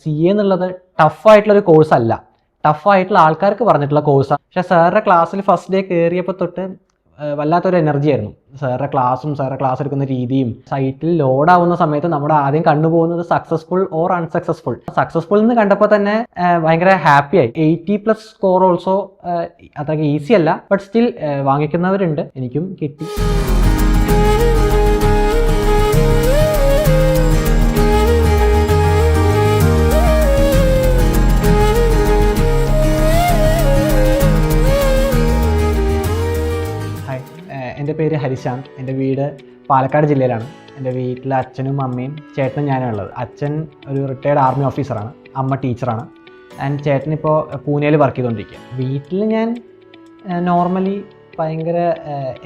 CA എന്നുള്ളത് ടഫായിട്ടുള്ളൊരു കോഴ്സല്ല, ടഫായിട്ടുള്ള ആൾക്കാർക്ക് പറഞ്ഞിട്ടുള്ള കോഴ്സാണ്. പക്ഷേ സാറിൻ്റെ ക്ലാസ്സിൽ ഫസ്റ്റ് ഡേ കയറിയപ്പോൾ തൊട്ട് വല്ലാത്തൊരു എനർജി ആയിരുന്നു. സാറിൻ്റെ ക്ലാസ്സും സാറിൻ്റെ ക്ലാസ് എടുക്കുന്ന രീതിയും. സൈറ്റിൽ ലോഡാവുന്ന സമയത്ത് നമ്മുടെ ആദ്യം കണ്ടുപോകുന്നത് സക്സസ്ഫുൾ ഓർ അൺസക്സസ്ഫുൾ. സക്സസ്ഫുൾ എന്ന് കണ്ടപ്പോൾ തന്നെ ഭയങ്കര ഹാപ്പിയായി. 80+ സ്കോർ ഓൾസോ അത്രയ്ക്ക് ഈസി അല്ല, ബട്ട് സ്റ്റിൽ വാങ്ങിക്കുന്നവരുണ്ട്. എനിക്കും കിട്ടി. എൻ്റെ പേര് ഹരിശാന്ത്. എൻ്റെ വീട് പാലക്കാട് ജില്ലയിലാണ്. എൻ്റെ വീട്ടിൽ അച്ഛനും അമ്മയും ചേട്ടനും ഞാനാണ് ഉള്ളത്. അച്ഛൻ ഒരു റിട്ടയർഡ് ആർമി ഓഫീസറാണ്, അമ്മ ടീച്ചറാണ്. ആൻഡ് ചേട്ടനിപ്പോൾ പൂനെയിൽ വർക്ക് ചെയ്തുകൊണ്ടിരിക്കുക. വീട്ടിൽ ഞാൻ നോർമലി ഭയങ്കര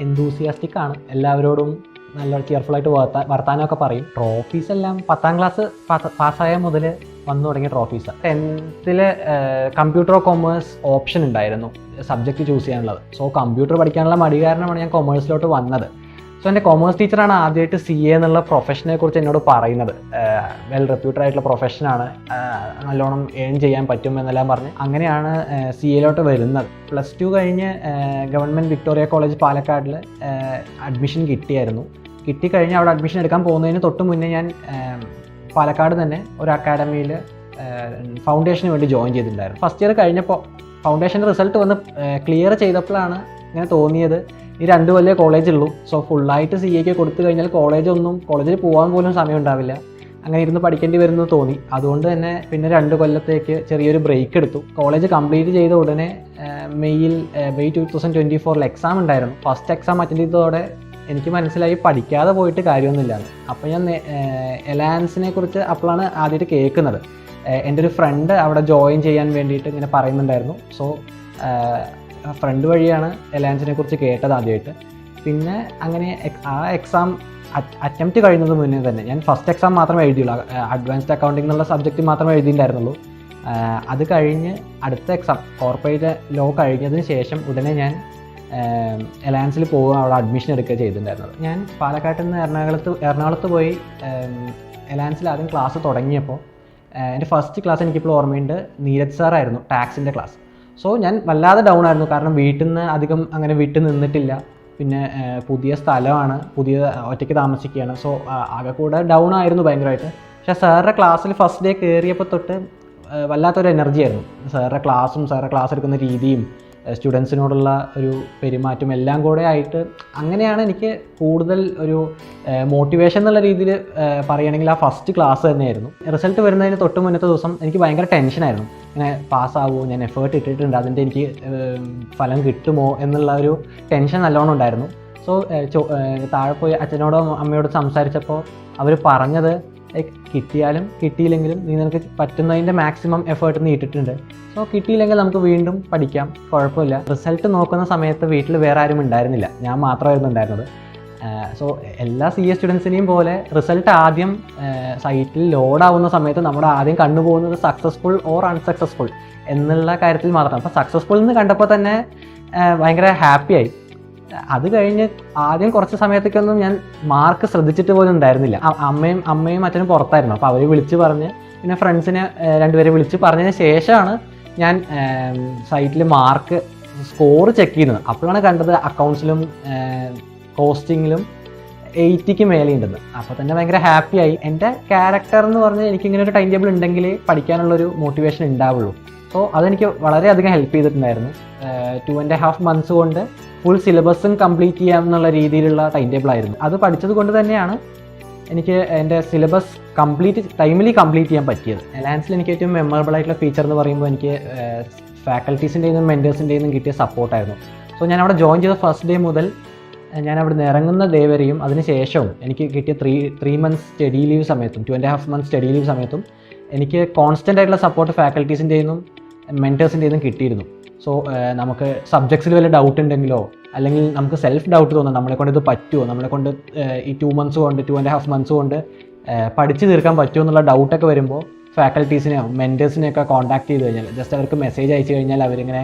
എന്തൂസിയാസ്റ്റിക് ആണ്. എല്ലാവരോടും നല്ല കെയർഫുള്ളായിട്ട് വർത്താനമൊക്കെ പറയും. ട്രോഫീസ് എല്ലാം 10ാം ക്ലാസ് പാസ്സായ മുതൽ വന്നു തുടങ്ങിയ ട്രോഫീസാണ്. 10th കമ്പ്യൂട്ടർ കൊമേഴ്സ് ഓപ്ഷൻ ഉണ്ടായിരുന്നു സബ്ജക്റ്റ് ചൂസ് ചെയ്യാനുള്ളത്. സോ കമ്പ്യൂട്ടർ പഠിക്കാനുള്ള മടി കാരണമാണ് ഞാൻ കൊമേഴ്സിലോട്ട് വന്നത്. സോ എൻ്റെ കൊമേഴ്സ് ടീച്ചറാണ് ആദ്യമായിട്ട് CA എന്നുള്ള പ്രൊഫഷനെ കുറിച്ച് എന്നോട് പറയുന്നത്. വെൽ റെപ്യൂട്ടഡ് ആയിട്ടുള്ള പ്രൊഫഷനാണ്, നല്ലോണം ഏൺ ചെയ്യാൻ പറ്റും എന്നെല്ലാം പറഞ്ഞ് അങ്ങനെയാണ് CAയിലോട്ട് വരുന്നത്. +2 കഴിഞ്ഞ് ഗവൺമെൻറ് വിക്ടോറിയ കോളേജ് പാലക്കാടിൽ അഡ്മിഷൻ കിട്ടിയായിരുന്നു. കിട്ടിക്കഴിഞ്ഞ് അവിടെ അഡ്മിഷൻ എടുക്കാൻ പോകുന്നതിന് തൊട്ട് മുന്നേ ഞാൻ പാലക്കാട് തന്നെ ഒരു അക്കാഡമിയിൽ ഫൗണ്ടേഷന് വേണ്ടി ജോയിൻ ചെയ്തിട്ടുണ്ടായിരുന്നു. ഫസ്റ്റ് ഇയർ കഴിഞ്ഞപ്പോൾ ഫൗണ്ടേഷൻ്റെ റിസൾട്ട് വന്ന് ക്ലിയർ ചെയ്തപ്പോഴാണ് ഇങ്ങനെ തോന്നിയത്, ഈ 2 കൊല്ലമേ കോളേജുള്ളൂ. സോ ഫുള്ളായിട്ട് CAക്ക് കൊടുത്തു കഴിഞ്ഞാൽ കോളേജിൽ പോകാൻ പോലും സമയം ഉണ്ടാവില്ല, അങ്ങനെ ഇരുന്ന് പഠിക്കേണ്ടി വരുമെന്ന് തോന്നി. അതുകൊണ്ട് തന്നെ പിന്നെ 2 കൊല്ലത്തേക്ക് ചെറിയൊരു ബ്രേക്ക് എടുത്തു. കോളേജ് കംപ്ലീറ്റ് ചെയ്ത ഉടനെ മെയ് 2024 എക്സാം ഉണ്ടായിരുന്നു. ഫസ്റ്റ് എക്സാം അറ്റൻഡ് ചെയ്തതോടെ എനിക്ക് മനസ്സിലായി പഠിക്കാതെ പോയിട്ട് കാര്യമൊന്നുമില്ലാന്ന്. അപ്പോൾ ഞാൻ എലാൻസിനെ കുറിച്ച് അപ്പോഴാണ് ആദ്യമായിട്ട് കേൾക്കുന്നത്. എൻ്റെ ഒരു ഫ്രണ്ട് അവിടെ ജോയിൻ ചെയ്യാൻ വേണ്ടിയിട്ട് ഇങ്ങനെ പറയുന്നുണ്ടായിരുന്നു. സോ ഫ്രണ്ട് വഴിയാണ് എലാൻസിനെ കുറിച്ച് കേട്ടത് ആദ്യമായിട്ട്. പിന്നെ അങ്ങനെ ആ എക്സാം അറ്റംപ്റ്റ് കഴിയുന്നത് മുന്നേ തന്നെ ഞാൻ ഫസ്റ്റ് എക്സാം മാത്രമേ എഴുതിയുള്ളൂ. അഡ്വാൻസ്ഡ് അക്കൗണ്ടിംഗ് എന്നുള്ള സബ്ജക്റ്റ് മാത്രമേ എഴുതിയിട്ടുണ്ടായിരുന്നുള്ളൂ. അത് കഴിഞ്ഞ് അടുത്ത എക്സാം കോർപ്പറേറ്റ് ലോ കഴിഞ്ഞതിന് ശേഷം ഉടനെ ഞാൻ എലാൻസിൽ പോവുക, അവിടെ അഡ്മിഷൻ എടുക്കുക ചെയ്തിട്ടുണ്ടായിരുന്നത്. ഞാൻ പാലക്കാട്ടിൽ നിന്ന് എറണാകുളത്ത് പോയി എലാൻസിൽ ആദ്യം ക്ലാസ് തുടങ്ങിയപ്പോൾ എൻ്റെ ഫസ്റ്റ് ക്ലാസ് എനിക്കിപ്പോൾ ഓർമ്മയുണ്ട്, നീരജ് സാറായിരുന്നു, ടാക്സിൻ്റെ ക്ലാസ്. സോ ഞാൻ വല്ലാതെ ഡൗൺ ആയിരുന്നു, കാരണം വീട്ടിൽ നിന്ന് അധികം അങ്ങനെ വിട്ട് നിന്നിട്ടില്ല. പിന്നെ പുതിയ സ്ഥലമാണ്, ഒറ്റയ്ക്ക് താമസിക്കുകയാണ്. സോ ആകെ കൂടെ ഡൗൺ ആയിരുന്നു ഭയങ്കരമായിട്ട്. പക്ഷേ സാറിൻ്റെ ക്ലാസ്സിൽ ഫസ്റ്റ് ഡേ കയറിയപ്പോൾ തൊട്ട് വല്ലാത്തൊരു എനർജി ആയിരുന്നു. സാറിൻ്റെ ക്ലാസ്സും സാറിൻ്റെ ക്ലാസ് എടുക്കുന്ന രീതിയും സ്റ്റുഡൻസിനോടുള്ള ഒരു പെരുമാറ്റം എല്ലാം കൂടെ ആയിട്ട് അങ്ങനെയാണ് എനിക്ക് കൂടുതൽ ഒരു മോട്ടിവേഷൻ എന്നുള്ള രീതിയിൽ പറയുകയാണെങ്കിൽ ആ ഫസ്റ്റ് ക്ലാസ് തന്നെയായിരുന്നു. റിസൾട്ട് വരുന്നതിന് തൊട്ട് മുന്നത്തെ ദിവസം എനിക്ക് ഭയങ്കര ടെൻഷനായിരുന്നു. ഇങ്ങനെ പാസ്സാവുമോ, ഞാൻ എഫേർട്ട് ഇട്ടിട്ടുണ്ട്, അതിൻ്റെ എനിക്ക് ഫലം കിട്ടുമോ എന്നുള്ള ഒരു ടെൻഷൻ നല്ലോണം ഉണ്ടായിരുന്നു. സോ താഴെ പോയി അച്ഛനോടോ അമ്മയോടോ സംസാരിച്ചപ്പോൾ അവർ പറഞ്ഞത്, കിട്ടിയാലും കിട്ടിയില്ലെങ്കിലും നീ നിനക്ക് പറ്റുന്നതിൻ്റെ മാക്സിമം എഫേർട്ട് നീ ഇട്ടിട്ടുണ്ട്. സോ കിട്ടിയില്ലെങ്കിൽ നമുക്ക് വീണ്ടും പഠിക്കാം, കുഴപ്പമില്ല. റിസൾട്ട് നോക്കുന്ന സമയത്ത് വീട്ടിൽ വേറെ ആരും ഉണ്ടായിരുന്നില്ല, ഞാൻ മാത്രമായിരുന്നു ഉണ്ടായിരുന്നത്. സോ എല്ലാ CA സ്റ്റുഡൻസിനെയും പോലെ റിസൾട്ട് ആദ്യം സൈറ്റിൽ ലോഡാവുന്ന സമയത്ത് നമ്മുടെ ആദ്യം കണ്ടുപോകുന്നത് സക്സസ്ഫുൾ ഓർ അൺസക്സസ്ഫുൾ എന്നുള്ള കാര്യത്തിൽ മാത്രമാണ്. അപ്പോൾ സക്സസ്ഫുൾ എന്ന് കണ്ടപ്പോൾ തന്നെ ഭയങ്കര ഹാപ്പിയായി. അത് കഴിഞ്ഞ് ആദ്യം കുറച്ച് സമയത്തേക്കൊന്നും ഞാൻ മാർക്ക് ശ്രദ്ധിച്ചിട്ട് പോലും ഉണ്ടായിരുന്നില്ല. അമ്മയും അച്ഛനും പുറത്തായിരുന്നു. അപ്പോൾ അവർ വിളിച്ച് പറഞ്ഞ്, പിന്നെ ഫ്രണ്ട്സിനെ 2 പേരെ വിളിച്ച് പറഞ്ഞതിന് ശേഷമാണ് ഞാൻ സൈറ്റിൽ മാർക്ക് സ്കോർ ചെക്ക് ചെയ്യുന്നത്. അപ്പോഴാണ് കണ്ടത് അക്കൗണ്ട്സിലും കോസ്റ്റിങ്ങിലും 80ക്ക് മേലെയുണ്ടെന്ന്. അപ്പോൾ തന്നെ ഭയങ്കര ഹാപ്പിയായി. എൻ്റെ ക്യാരക്ടർ എന്ന് പറഞ്ഞാൽ എനിക്കിങ്ങനെ ഒരു ടൈം ടേബിൾ ഉണ്ടെങ്കിൽ പഠിക്കാനുള്ളൊരു മോട്ടിവേഷൻ ഉണ്ടാവുള്ളൂ. സോ അതെനിക്ക് വളരെയധികം ഹെൽപ്പ് ചെയ്തിട്ടുണ്ടായിരുന്നു. 2.5 months കൊണ്ട് ഫുൾ സിലബസും കംപ്ലീറ്റ് ചെയ്യാം എന്നുള്ള രീതിയിലുള്ള ടൈം ടേബിളായിരുന്നു. അത് പഠിച്ചത് കൊണ്ട് തന്നെയാണ് എനിക്ക് എൻ്റെ സിലബസ് ടൈമിലി കംപ്ലീറ്റ് ചെയ്യാൻ പറ്റിയത്. എലാൻസിൽ എനിക്ക് ഏറ്റവും മെമ്മറബിൾ ആയിട്ടുള്ള ഫീച്ചർ എന്ന് പറയുമ്പോൾ എനിക്ക് ഫാക്കൽറ്റീസിൻ്റെയും മെൻറ്റേഴ്സിൻ്റെയും കിട്ടിയ സപ്പോർട്ടായിരുന്നു. സോ ഞാൻ അവിടെ ജോയിൻ ചെയ്ത ഫസ്റ്റ് ഡേ മുതൽ ഞാൻ അവിടെ നിന്ന് ഇറങ്ങുന്ന ഡേ വരെയും അതിനുശേഷവും എനിക്ക് കിട്ടിയ 3 months സ്റ്റഡി ലീവ് സമയത്തും 2.5 months സ്റ്റഡി ലീവ് സമയത്തും എനിക്ക് കോൺസ്റ്റൻ്റ് ആയിട്ടുള്ള സപ്പോർട്ട് ഫാക്കൽറ്റീസിൻ്റെയും മെൻറ്റേഴ്സിൻ്റെയും കിട്ടിയിരുന്നു. സോ നമുക്ക് സബ്ജക്ട്സിൽ വല്ല ഡൗട്ട് ഉണ്ടെങ്കിലോ അല്ലെങ്കിൽ നമുക്ക് സെൽഫ് ഡൗട്ട് തോന്നാം, നമ്മളെ കൊണ്ട് ഇത് പറ്റുമോ, നമ്മളെ കൊണ്ട് ഈ 2.5 months കൊണ്ട് പഠിച്ചു തീർക്കാൻ പറ്റുമോ എന്നുള്ള ഡൗട്ടൊക്കെ വരുമ്പോൾ ഫാക്കൽറ്റീസിനെയോ മെൻറ്റേഴ്സിനെയൊക്കെ കോൺടാക്ട് ചെയ്ത് കഴിഞ്ഞാൽ, ജസ്റ്റ് അവർക്ക് മെസ്സേജ് അയച്ചു കഴിഞ്ഞാൽ അവരിങ്ങനെ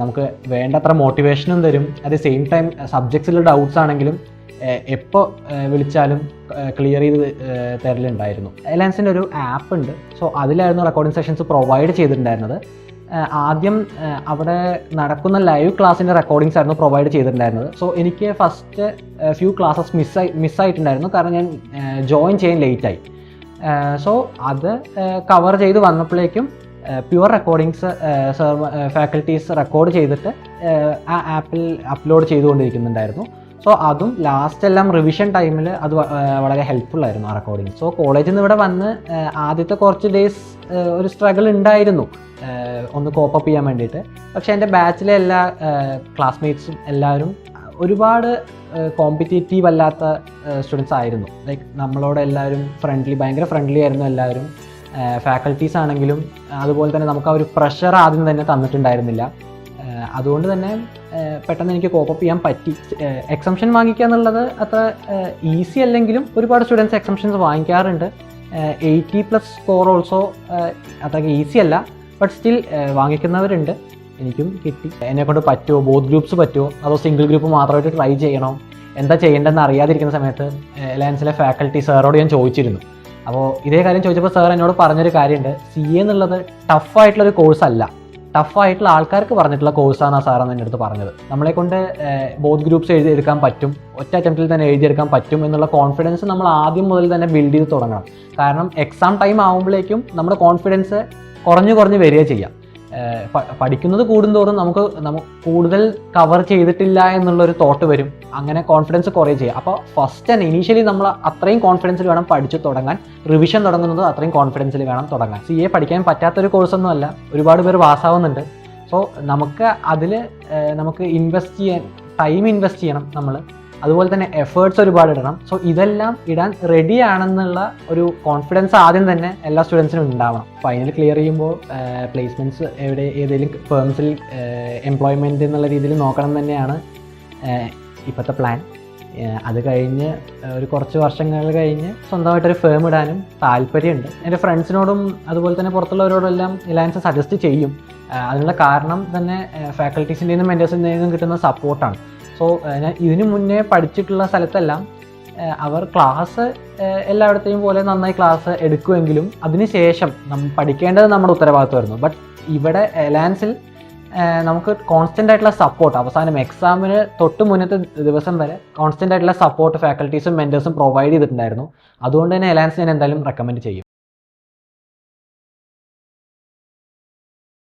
നമുക്ക് വേണ്ടത്ര മോട്ടിവേഷനും തരും. അറ്റ് ദ സെയിം ടൈം സബ്ജക്ട്സിലുള്ള ഡൗട്ട്സ് ആണെങ്കിലും എപ്പോൾ വിളിച്ചാലും ക്ലിയർ ചെയ്ത് തരലുണ്ടായിരുന്നു. എലാൻസിൻ്റെ ഒരു ആപ്പ് ഉണ്ട്. സോ അതിലായിരുന്നു റെക്കോർഡിംഗ് സെഷൻസ് പ്രൊവൈഡ് ചെയ്തിട്ടുണ്ടായിരുന്നത്. ആദ്യം അവിടെ നടക്കുന്ന ലൈവ് ക്ലാസ്സിൻ്റെ റെക്കോർഡിങ്സ് ആയിരുന്നു പ്രൊവൈഡ് ചെയ്തിട്ടുണ്ടായിരുന്നത്. സോ എനിക്ക് ഫസ്റ്റ് ഫ്യൂ ക്ലാസ്സസ് മിസ്സായിട്ടുണ്ടായിരുന്നു, കാരണം ഞാൻ ജോയിൻ ചെയ്യാൻ ലേറ്റായി. സോ അത് കവർ ചെയ്ത് വന്നപ്പോഴേക്കും പ്യുവർ റെക്കോർഡിങ്സ് ഫാക്കൽറ്റീസ് റെക്കോർഡ് ചെയ്തിട്ട് ആ ആപ്പിൽ അപ്ലോഡ് ചെയ്തുകൊണ്ടിരിക്കുന്നുണ്ടായിരുന്നു. സോ അതും ലാസ്റ്റ് എല്ലാം റിവിഷൻ ടൈമിൽ അത് വളരെ ഹെൽപ്ഫുൾ ആയിരുന്നു ആ റെക്കോർഡിങ്. സോ കോളേജിൽ നിന്ന് ഇവിടെ വന്ന് ആദ്യത്തെ കുറച്ച് ഡേയ്സ് ഒരു സ്ട്രഗിൾ ഉണ്ടായിരുന്നു ഒന്ന് കോപ്പപ്പ് ചെയ്യാൻ വേണ്ടിയിട്ട്. പക്ഷേ എൻ്റെ ബാച്ചിലെ എല്ലാ ക്ലാസ്മേറ്റ്സും എല്ലാവരും ഒരുപാട് കോമ്പറ്റീറ്റീവ് അല്ലാത്ത സ്റ്റുഡൻസ് ആയിരുന്നു. ലൈക്ക് നമ്മളോട് എല്ലാവരും ഭയങ്കര ഫ്രണ്ട്ലി ആയിരുന്നു എല്ലാവരും. ഫാക്കൽറ്റീസ് ആണെങ്കിലും അതുപോലെ തന്നെ നമുക്ക് ആ ഒരു പ്രഷർ ആദ്യം തന്നെ തന്നിട്ടുണ്ടായിരുന്നില്ല. അതുകൊണ്ട് തന്നെ പെട്ടെന്ന് എനിക്ക് കോപ്പപ്പ് ചെയ്യാൻ പറ്റി. എക്സംഷൻ വാങ്ങിക്കുക എന്നുള്ളത് അത്ര ഈസി അല്ലെങ്കിലും ഒരുപാട് സ്റ്റുഡൻസ് എക്സംഷൻസ് വാങ്ങിക്കാറുണ്ട്. 80+ സ്കോർ ഓൾസോ അത്ര ഈസി അല്ല, ബട്ട് സ്റ്റിൽ വാങ്ങിക്കുന്നവരുണ്ട്. എനിക്കും കിട്ടി. എന്നെക്കൊണ്ട് പറ്റുമോ, ബോത്ത് ഗ്രൂപ്പ്സ് പറ്റുമോ, അതോ സിംഗിൾ ഗ്രൂപ്പ് മാത്രമായിട്ട് ട്രൈ ചെയ്യണോ, എന്താ ചെയ്യേണ്ടതെന്ന് അറിയാതിരിക്കുന്ന സമയത്ത് എലയൻസിലെ ഫാക്കൽറ്റി സാറോട് ഞാൻ ചോദിച്ചിരുന്നു. അപ്പോൾ ഇതേ കാര്യം ചോദിച്ചപ്പോൾ സാർ എന്നോട് പറഞ്ഞൊരു കാര്യമുണ്ട്, CA എന്നുള്ളത് ടഫായിട്ടുള്ളൊരു കോഴ്സല്ല, ടഫായിട്ടുള്ള ആൾക്കാർക്ക് പറഞ്ഞിട്ടുള്ള കോഴ്സാണ് ആ സാറെന്ന് എൻ്റെ അടുത്ത് പറഞ്ഞത്. നമ്മളെക്കൊണ്ട് ബോത്ത് ഗ്രൂപ്പ്സ് എഴുതിയെടുക്കാൻ പറ്റും, ഒറ്റ അറ്റംപ്റ്റിൽ തന്നെ എഴുതിയെടുക്കാൻ പറ്റും എന്നുള്ള കോൺഫിഡൻസ് നമ്മൾ ആദ്യം മുതൽ തന്നെ ബിൽഡ് ചെയ്ത് തുടങ്ങണം. കാരണം എക്സാം ടൈം ആകുമ്പോഴേക്കും നമ്മുടെ കോൺഫിഡൻസ് കുറഞ്ഞ് വരിക ചെയ്യാം. പഠിക്കുന്നത് കൂടുന്തോറും നമുക്ക് കൂടുതൽ കവർ ചെയ്തിട്ടില്ല എന്നുള്ളൊരു തോട്ട് വരും. അങ്ങനെ കോൺഫിഡൻസ് കുറേ ചെയ്യുക. അപ്പോൾ ഫസ്റ്റ് തന്നെ ഇനീഷ്യലി നമ്മൾ അത്രയും കോൺഫിഡൻസിൽ വേണം പഠിച്ചു തുടങ്ങാൻ. റിവിഷൻ തുടങ്ങുന്നത് അത്രയും കോൺഫിഡൻസിൽ വേണം തുടങ്ങാൻ. CA പഠിക്കാൻ പറ്റാത്തൊരു കോഴ്സൊന്നും അല്ല, ഒരുപാട് പേര് പാസ്സാവുന്നുണ്ട്. സോ നമുക്ക് അതിൽ നമുക്ക് ടൈം ഇൻവെസ്റ്റ് ചെയ്യണം നമ്മൾ. അതുപോലെ തന്നെ എഫേർട്സ് ഒരുപാട് ഇടണം. സോ ഇതെല്ലാം ഇടാൻ റെഡി ആണെന്നുള്ള ഒരു കോൺഫിഡൻസ് ആദ്യം തന്നെ എല്ലാ സ്റ്റുഡൻസിനും ഉണ്ടാവണം. ഫൈനൽ ക്ലിയർ ചെയ്യുമ്പോൾ പ്ലേസ്മെൻറ്റ്സ് ഏതെങ്കിലും ഫേംസിൽ എംപ്ലോയ്മെൻറ്റ് എന്നുള്ള രീതിയിൽ നോക്കണം തന്നെയാണ് ഇപ്പോഴത്തെ പ്ലാൻ. അത് കഴിഞ്ഞ് ഒരു കുറച്ച് വർഷങ്ങൾ കഴിഞ്ഞ് സ്വന്തമായിട്ടൊരു ഫേം ഇടാനും താല്പര്യമുണ്ട്. എൻ്റെ ഫ്രണ്ട്സിനോടും അതുപോലെ തന്നെ പുറത്തുള്ളവരോടെല്ലാം എലയൻസ് സജസ്റ്റ് ചെയ്യും. അതിനുള്ള കാരണം തന്നെ ഫാക്കൽറ്റീസിൻ്റെ നിന്നും മെൻറ്റേഴ്സിൻ്റെ നിന്നും കിട്ടുന്ന സപ്പോർട്ടാണ്. സോ ഞാൻ ഇതിനു മുന്നേ പഠിച്ചിട്ടുള്ള സ്ഥലത്തെല്ലാം അവർ ക്ലാസ് എല്ലായിടത്തെയും പോലെ നന്നായി ക്ലാസ് എടുക്കുമെങ്കിലും അതിനുശേഷം പഠിക്കേണ്ടത് നമ്മുടെ ഉത്തരവാദിത്വമായിരുന്നു. ബട്ട് ഇവിടെ എലയൻസിൽ നമുക്ക് കോൺസ്റ്റൻ്റ് ആയിട്ടുള്ള സപ്പോർട്ട്, അവസാനം എക്സാമിന് തൊട്ട് മുന്നത്തെ ദിവസം വരെ കോൺസ്റ്റൻ്റ് ആയിട്ടുള്ള സപ്പോർട്ട് ഫാക്കൽറ്റീസും മെൻറ്റേഴ്സും പ്രൊവൈഡ് ചെയ്തിട്ടുണ്ടായിരുന്നു. അതുകൊണ്ട് തന്നെ എലയൻസ് ഞാൻ എന്തായാലും റെക്കമെൻഡ് ചെയ്യും.